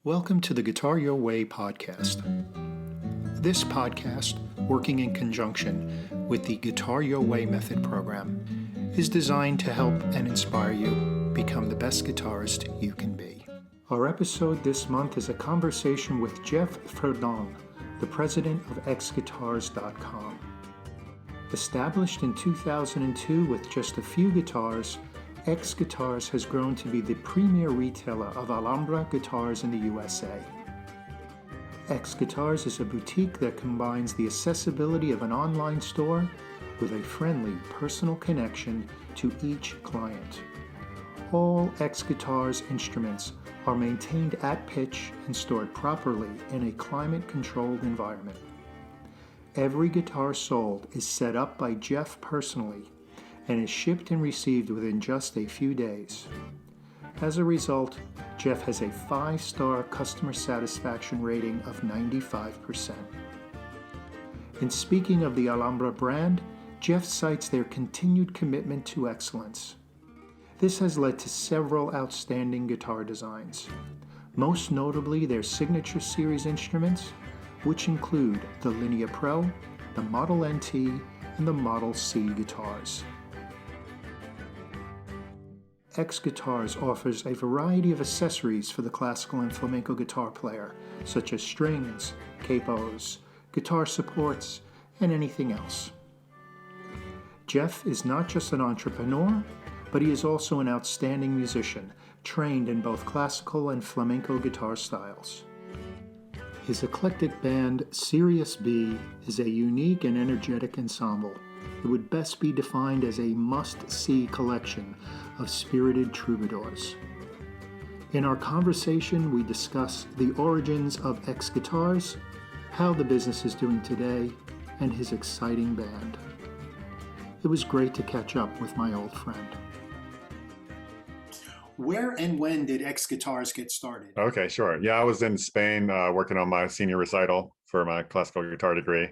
Welcome to the Guitar Your Way podcast. This podcast, working in conjunction with the Guitar Your Way Method program, is designed to help and inspire you become the best guitarist you can be. Our episode this month is a conversation with Geoff Ferdón, the president of XGuitars.com. Established in 2002 with just a few guitars, XGuitars has grown to be the premier retailer of Alhambra Guitars in the USA. XGuitars is a boutique that combines the accessibility of an online store with a friendly, personal connection to each client. All XGuitars instruments are maintained at pitch and stored properly in a climate-controlled environment. Every guitar sold is set up by Geoff personally and is shipped and received within just a few days. As a result, Geoff has a 5-star customer satisfaction rating of 95%. In speaking of the Alhambra brand, Geoff cites their continued commitment to excellence. This has led to several outstanding guitar designs, most notably their signature series instruments, which include the Linea Pro, the Model NT, and the Model C guitars. XGuitars offers a variety of accessories for the classical and flamenco guitar player, such as strings, capos, guitar supports, and anything else. Geoff is not just an entrepreneur, but he is also an outstanding musician, trained in both classical and flamenco guitar styles. His eclectic band, Sirius.B, is a unique and energetic ensemble. It would best be defined as a must-see collection of spirited troubadours. In our conversation, we discuss the origins of XGuitars, how the business is doing today, and his exciting band. It was great to catch up with my old friend. Where and when did XGuitars get started? Okay, sure. Yeah, I was in Spain working on my senior recital for my classical guitar degree,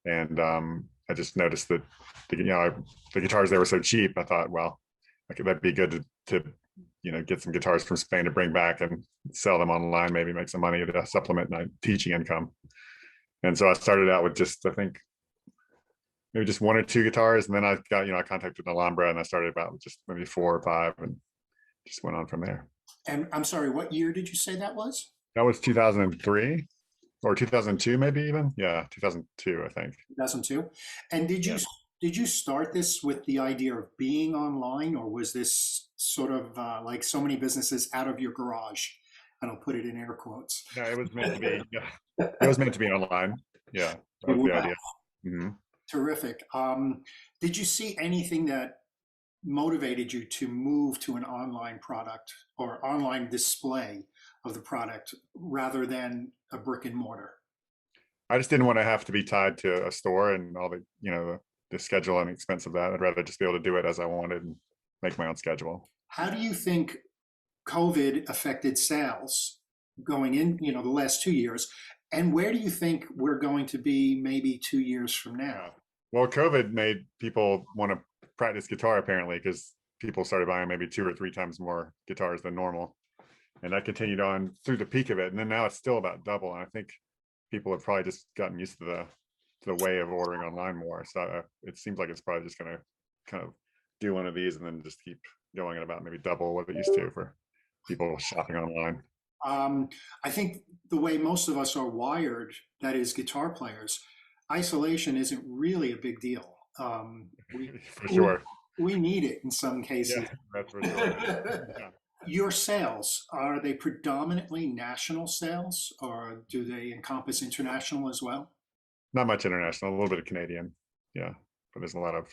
and I just noticed that the guitars there were so cheap. I thought, well, that'd be good to get some guitars from Spain to bring back and sell them online, maybe make some money to supplement my teaching income. And so I started out with just, I think, maybe just 1 or 2 guitars, and then I contacted Alhambra, and I started about just maybe 4 or 5, and just went on from there. And I'm sorry, what year did you say that was? That was 2003 or 2002, maybe even. Yeah, 2002, I think. 2002. And did you start this with the idea of being online, or was this sort of like so many businesses, out of your garage? And I'll put it in air quotes. No, it was meant to be. Yeah, it was meant to be online. Yeah, that was the idea. Mm-hmm. Terrific. Did you see anything that motivated you to move to an online product or online display of the product rather than a brick and mortar? I just didn't want to have to be tied to a store and all the the schedule and expense of that. I'd rather just be able to do it as I wanted and make my own schedule. How do you think COVID affected sales going in, the last 2 years? And where do you think we're going to be maybe 2 years from now? Well, COVID made people want to practice guitar, apparently, because people started buying maybe 2 or 3 times more guitars than normal. And that continued on through the peak of it. And then now it's still about double. And I think people have probably just gotten used to the way of ordering online more. So it seems like it's probably just going to kind of do one of these and then just keep going at about maybe double what it used to for people shopping online. I think the way most of us are wired, that is guitar players, isolation isn't really a big deal. For sure. We need it in some cases. Yeah, that's for sure. Yeah. Your sales, are they predominantly national sales, or do they encompass international as well? Not much international, a little bit of Canadian. Yeah, but there's a lot of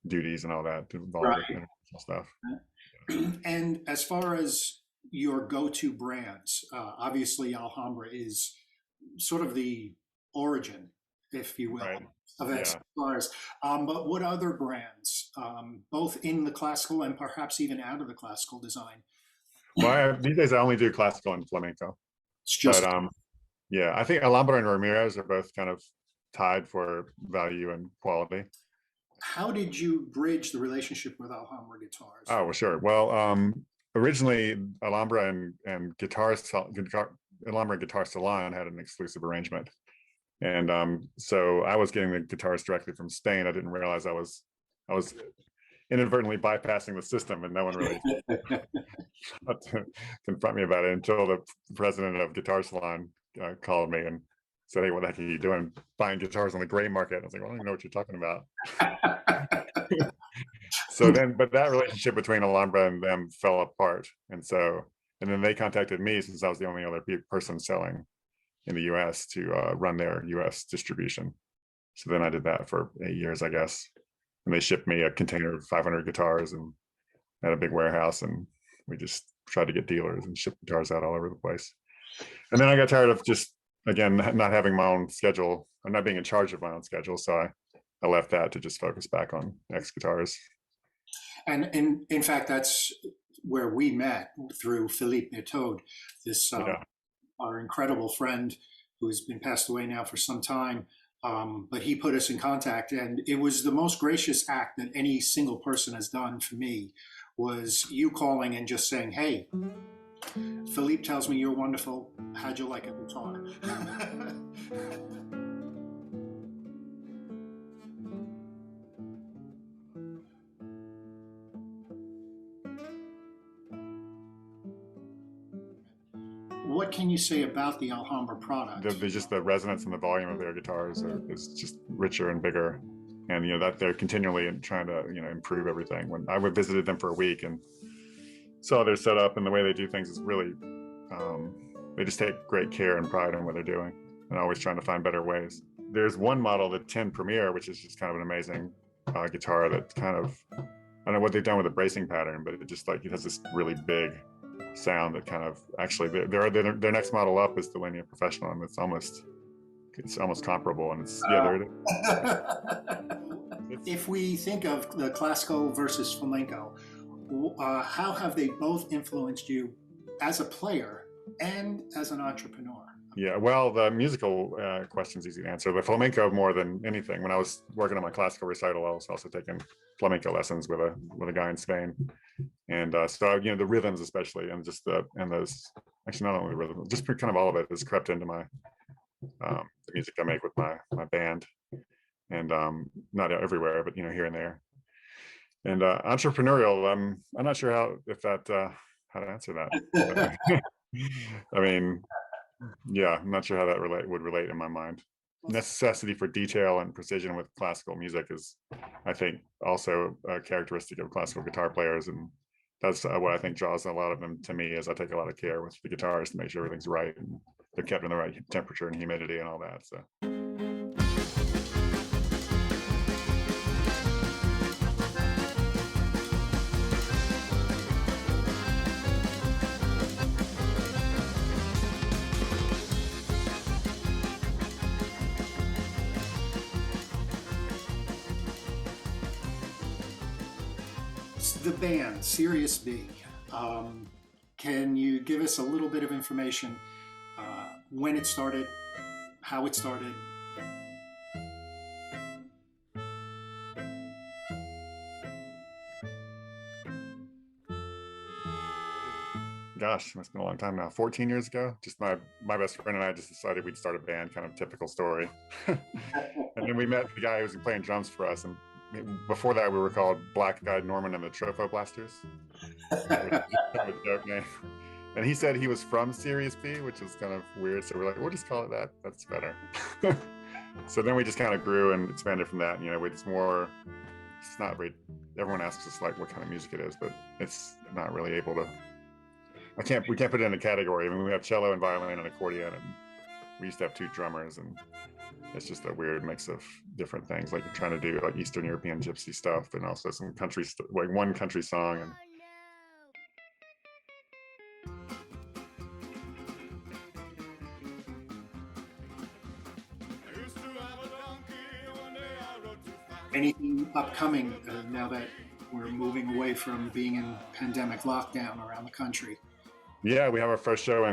duties and all that involved with international stuff. And as far as your go-to brands, obviously Alhambra is sort of the origin, if you will, of XGuitars. But what other brands, both in the classical and perhaps even out of the classical design? Well, these days I only do classical and flamenco. It's just, but yeah, I think Alhambra and Ramirez are both kind of tied for value and quality. How did you bridge the relationship with Alhambra Guitars? Oh, well, sure. Well, Originally, Alhambra and Alhambra Guitar Salon had an exclusive arrangement. And so I was getting the guitars directly from Spain. I didn't realize I was inadvertently bypassing the system, and no one really confront me about it until the president of Guitar Salon called me and said, "Hey, what the heck are you doing buying guitars on the gray market?" I was like, "Well, I don't even know what you're talking about." So then, but that relationship between Alhambra and them fell apart, and then they contacted me, since I was the only other person selling in the U.S. to run their U.S. distribution. So then I did that for 8 years, I guess, and they shipped me a container of 500 guitars and at a big warehouse, and we just tried to get dealers and ship guitars out all over the place. And then I got tired of just, again, not having my own schedule. I'm not being in charge of my own schedule, so I left that to just focus back on XGuitars. And in fact, that's where we met, through Philippe Méthode, this our incredible friend who's been passed away now for some time. But he put us in contact, and it was the most gracious act that any single person has done for me, was you calling and just saying, "Hey, Philippe tells me you're wonderful. How'd you like a guitar?" What can you say about the Alhambra product? Just the resonance and the volume of their guitars is just richer and bigger, and that they're continually trying to improve everything. When I visited them for a week and saw their setup and the way they do things, is really they just take great care and pride in what they're doing, and always trying to find better ways. There's one model, the 10 Premier, which is just kind of an amazing guitar that kind of, I don't know what they've done with the bracing pattern, but it has this really big sound that kind of, actually their next model up is the Linear Professional, and it's almost comparable, and it's If we think of the classical versus flamenco, how have they both influenced you as a player and as an entrepreneur? Yeah, well, the musical question's easy to answer. The flamenco more than anything. When I was working on my classical recital, I was also taking flamenco lessons with a guy in Spain, and so the rhythms especially, and just those, actually not only the rhythm, just kind of all of it has crept into my the music I make with my band, and not everywhere, but here and there. And entrepreneurial, I'm not sure how to answer that. I mean, yeah, I'm not sure how that would relate in my mind. Necessity for detail and precision with classical music is, I think, also a characteristic of classical guitar players, and that's what I think draws a lot of them to me. Is I take a lot of care with the guitars to make sure everything's right and they're kept in the right temperature and humidity and all that. So. The band, Sirius.B, can you give us a little bit of information, when it started, how it started? Gosh, it's been a long time now. 14 years ago, just my best friend and I just decided we'd start a band, kind of typical story. And then we met the guy who was playing drums for us, and before that we were called Black Eyed Norman and the Trofo Blasters. Kind of a joke name. And he said he was from Sirius.B, which is kind of weird, so we're like, we'll just call it that, that's better. So then we just kind of grew and expanded from that. It's not very, everyone asks us like what kind of music it is, but it's not really able to, we can't put it in a category. I mean, we have cello and violin and accordion, and we used to have 2 drummers, and it's just a weird mix of different things. Like, you're trying to do like Eastern European gypsy stuff, and also some country, like one country song. And anything upcoming now that we're moving away from being in pandemic lockdown around the country? Yeah, we have our first show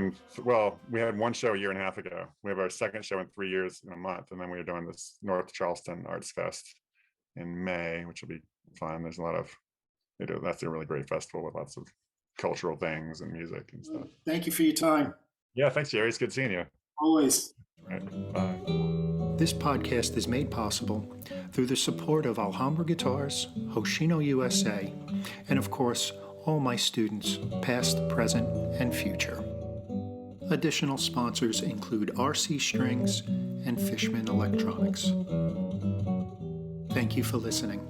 we had one show a year and a half ago. We have our second show in 3 years in a month, and then we're doing this North Charleston Arts Fest in May, which will be fun. There's a lot of, that's a really great festival with lots of cultural things and music and stuff. Thank you for your time. Yeah, thanks, Jerry. It's good seeing you. Always. Right. Bye. This podcast is made possible through the support of Alhambra Guitars, HoshinoUSA, and of course, all my students, past, present, and future. Additional sponsors include RC Strings and Fishman Electronics. Thank you for listening.